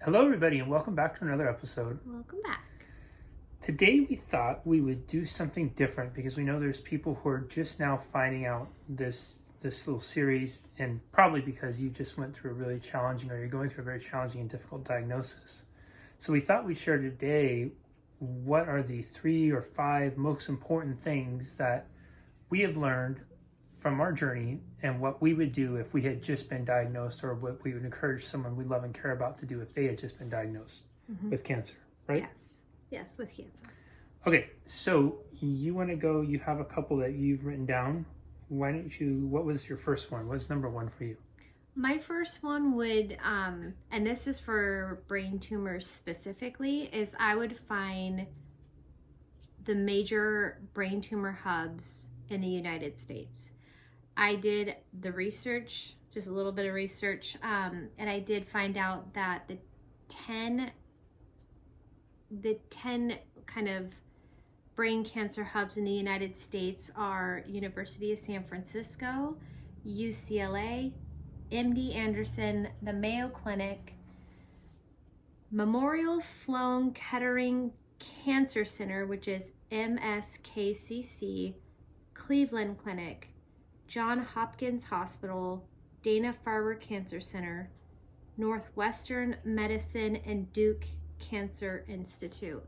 Hello, everybody, and welcome back to another episode. Welcome back. Today, we thought we would do something different because we know there's people who are just now finding out this little series, and probably because you just went through a really challenging, or you're going through a very challenging and difficult diagnosis. So we thought we'd share today what are the 3 or 5 most important things that we have learned from our journey and what we would do if we had just been diagnosed, or what we would encourage someone we love and care about to do if they had just been diagnosed with cancer, right? Yes, with cancer. Okay, so you want to go, you have a couple that you've written down. Why don't you, what was your first one? What's number 1 for you? My first one would, and this is for brain tumors specifically, is I would find the major brain tumor hubs in the United States. I did the research, just a little bit of research, and I did find out that the 10 kind of brain cancer hubs in the United States are University of San Francisco, UCLA, MD Anderson, the Mayo Clinic, Memorial Sloan Kettering Cancer Center, which is MSKCC, Cleveland Clinic, Johns Hopkins Hospital, Dana-Farber Cancer Center, Northwestern Medicine, and Duke Cancer Institute.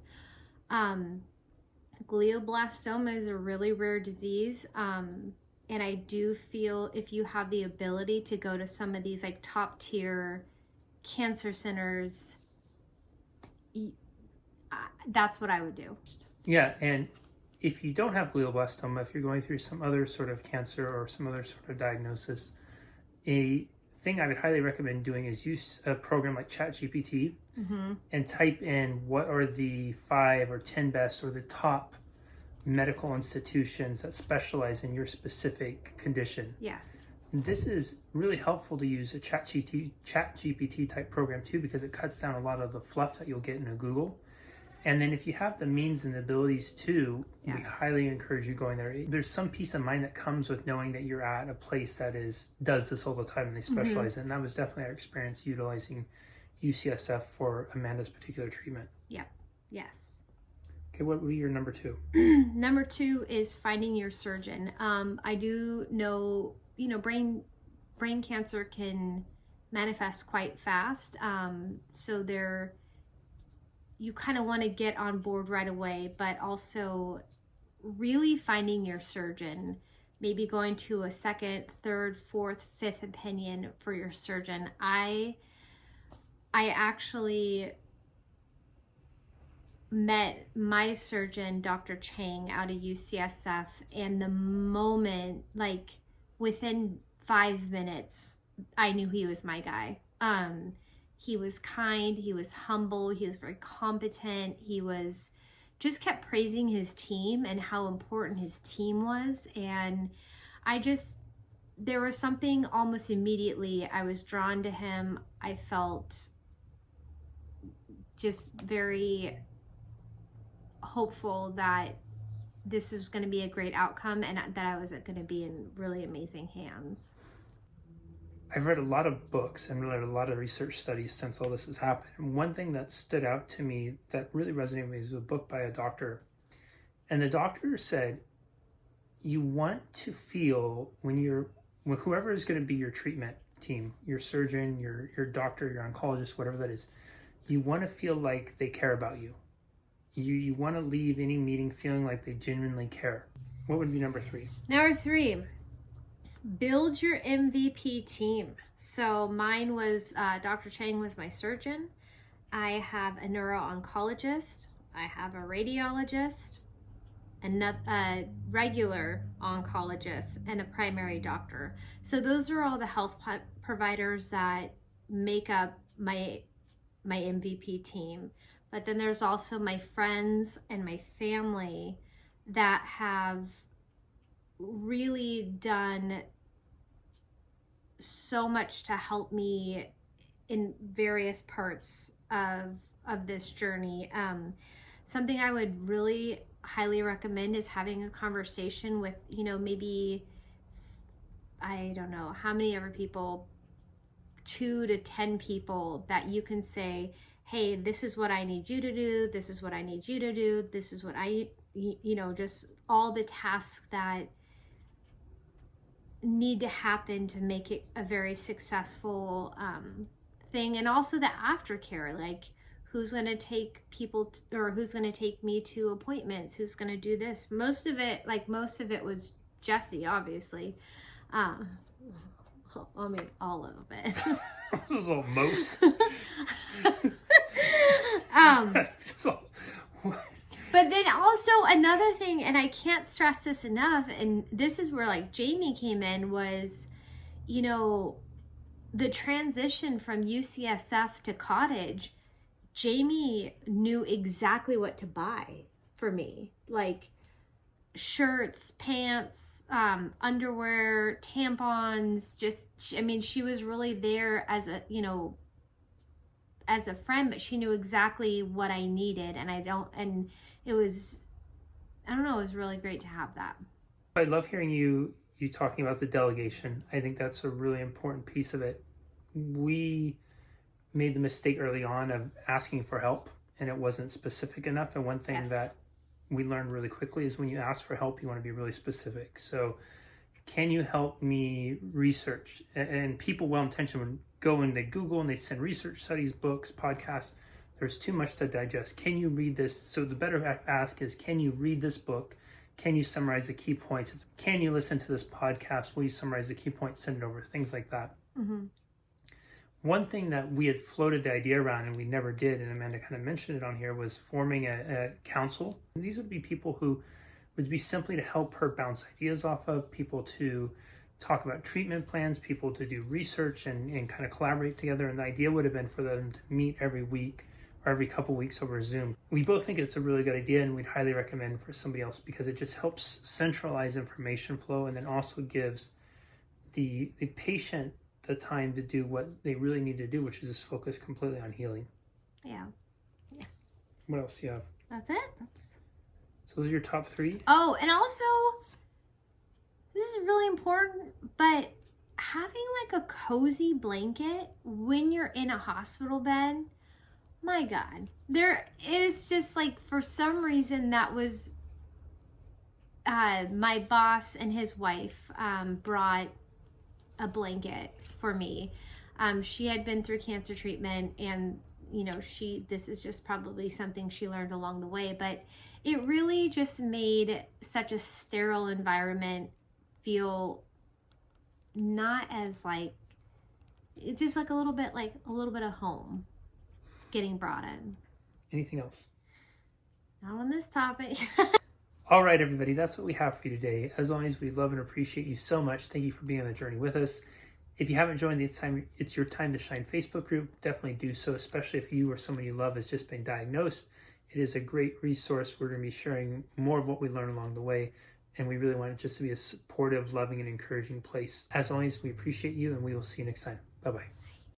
Glioblastoma is a really rare disease, and I do feel if you have the ability to go to some of these like top tier cancer centers, that's what I would do. Yeah, and if you don't have glioblastoma, if you're going through some other sort of cancer or some other sort of diagnosis, a thing I would highly recommend doing is use a program like ChatGPT and type in what are the 5 or 10 best or the top medical institutions that specialize in your specific condition. Yes. This is really helpful to use a ChatGPT type program too, because it cuts down a lot of the fluff that you'll get in a Google. And then if you have the means and the abilities to, we highly encourage you going there. There's some peace of mind that comes with knowing that you're at a place that does this all the time and they specialize in it. And that was definitely our experience utilizing UCSF for Amanda's particular treatment. Yep. Yes. Okay, what would be your number 2? Number 2 is finding your surgeon. I do know, brain cancer can manifest quite fast. So you kind of want to get on board right away, but also really finding your surgeon, maybe going to a second, third, fourth, fifth opinion for your surgeon. I actually met my surgeon, Dr. Chang, out of UCSF, and the moment, like within 5 minutes, I knew he was my guy. He was kind, he was humble, he was very competent, he was just kept praising his team and how important his team was. And there was something almost immediately, I was drawn to him. I felt just very hopeful that this was going to be a great outcome and that I was going to be in really amazing hands. I've read a lot of books and read a lot of research studies since all this has happened. And one thing that stood out to me that really resonated with me was a book by a doctor. And the doctor said, you want to feel when whoever is going to be your treatment team, your surgeon, your doctor, your oncologist, whatever that is, you want to feel like they care about you. You want to leave any meeting feeling like they genuinely care. What would be number 3? Number 3. Build your MVP team. So mine was, Dr. Chang was my surgeon. I have a neuro-oncologist. I have a radiologist, a regular oncologist, and a primary doctor. So those are all the health providers that make up my MVP team. But then there's also my friends and my family that have really done so much to help me in various parts of this journey. Something I would really highly recommend is having a conversation with, maybe, I don't know how many other people 2 to 10 people that you can say, hey, this is what I need you to do. This is what I need you to do. This is what just all the tasks that need to happen to make it a very successful thing. And also the aftercare, like who's going to take people or who's going to take me to appointments, who's going to do this. Most of it was Jesse, obviously. I mean, all of it. Most. But then also another thing, and I can't stress this enough, and this is where like Jamie came in, was, the transition from UCSF to Cottage. Jamie knew exactly what to buy for me, like shirts, pants, underwear, tampons, she was really there as a friend, but she knew exactly what I needed, and it was really great to have that. I love hearing you talking about the delegation. I think that's a really important piece of it. We made the mistake early on of asking for help, and it wasn't specific enough. And one thing that we learned really quickly is when you ask for help, you want to be really specific. So can you help me research? And people well-intentioned would go and they Google and they send research studies, books, podcasts. There's too much to digest. Can you read this? So the better ask is, can you read this book? Can you summarize the key points? Can you listen to this podcast? Will you summarize the key points? Send it over. Things like that. Mm-hmm. One thing that we had floated the idea around and we never did, and Amanda kind of mentioned it on here, was forming a council. And these would be people who would be simply to help her bounce ideas off of, people to talk about treatment plans, people to do research and kind of collaborate together. And the idea would have been for them to meet every week or every couple weeks over Zoom. We both think it's a really good idea, and we'd highly recommend for somebody else because it just helps centralize information flow, and then also gives the patient the time to do what they really need to do, which is just focus completely on healing. Yeah. Yes. What else do you have? That's it. So those are your top 3? Oh, and also, this is really important, but having like a cozy blanket when you're in a hospital bed, my God, there is just like, for some reason that was, my boss and his wife brought a blanket for me. She had been through cancer treatment, and this is just probably something she learned along the way, but it really just made such a sterile environment feel not as like, it just like a little bit of home getting brought in. Anything else? Not on this topic. All right, everybody, that's what we have for you today. As always, we love and appreciate you so much. Thank you for being on the journey with us. If you haven't joined the It's Your Time to Shine Facebook group, definitely do so, especially if you or someone you love has just been diagnosed. It is a great resource. We're going to be sharing more of what we learn along the way, and we really want it just to be a supportive, loving, and encouraging place. As always, we appreciate you, and we will see you next time. Bye-bye.